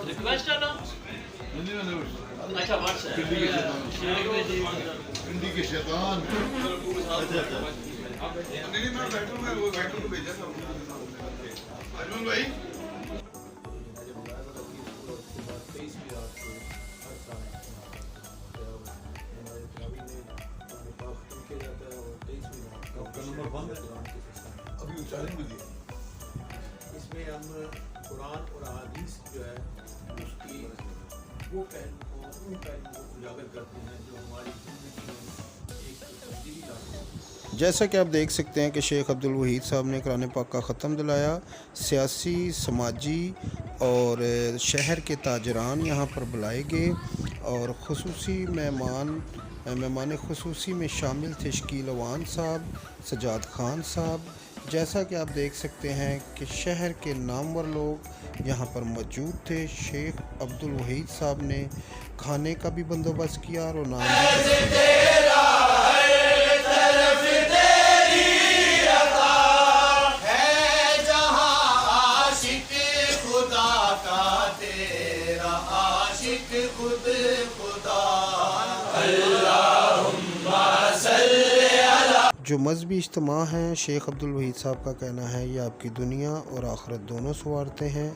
Request है ना? अच्छा व्हाट्सएप पिंडी के शैतान नहीं मैं बैठूंगा वो बैठूं को भेजा था अजमल भाई अभी उचालेंगे इसमें हम कुरान और हदीस जो है उसकी वो पहलू को उन पहलू को उजागर करते हैं जो हमारी ज़िंदगी में एक तब्दीली लाते हैं। जैसा कि आप देख सकते हैं कि शेख अब्दुल वहीद साहब ने कुरान पाक का ख़त्म दिलाया। सियासी, समाजी और शहर के ताजरान यहाँ पर बुलाए गए और ख़ुसूसी मेहमान ख़ुसूसी में शामिल थे शकील अवान साहब, सजाद खान साहब। जैसा कि आप देख सकते हैं कि शहर के नामवर लोग यहाँ पर मौजूद थे। शेख अब्दुल वहीद साहब ने खाने का भी बंदोबस्त किया और नाम भी जो मजहबी इज्तिमा हैं, शेख अब्दुल वहीद साहब का कहना है ये आपकी दुनिया और आखिरत दोनों संवारते हैं,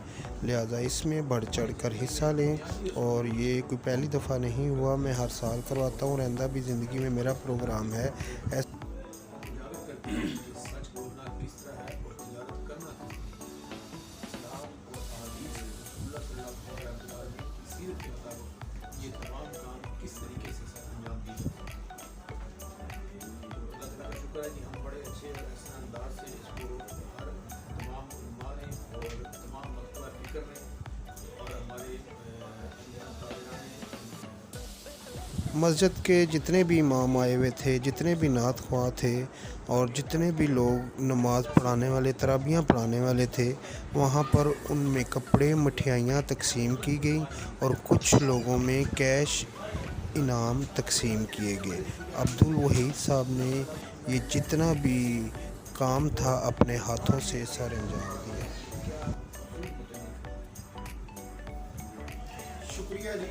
लिहाजा इसमें बढ़ चढ़ कर हिस्सा लें। और ये कोई पहली दफ़ा नहीं हुआ, मैं हर साल करवाता हूँ और आइंदा भी ज़िंदगी में मेरा प्रोग्राम है। सच बोलना किस तरह है और तिजारत करना किस तरह है। इस्लाम और अहादीस रसूलुल्लाह सल्लल्लाहु अलैहि वसल्लम की सीरत के मुताबिक ये तमाम काम किस तरीके से अंजाम दिए जाते हैं। अल्लाह ताला का शुक्र है कि हम बड़े अच्छे और ऐसे अंदाज से इसको हर तमाम उलमा ने और तमाम मकतबा फिक्र ने और हमारे मस्जिद के जितने भी इमाम आए हुए थे, जितने भी नात ख्वाह थे और जितने भी लोग नमाज़ पढ़ाने वाले, तराबियाँ पढ़ाने वाले थे, वहाँ पर उनमें कपड़े, मिठाइयाँ तकसीम की गई और कुछ लोगों में कैश इनाम तकसीम किए गए। अब्दुल वहीद साहब ने ये जितना भी काम था अपने हाथों से सर अंजाम दिया। शुक्रिया जी।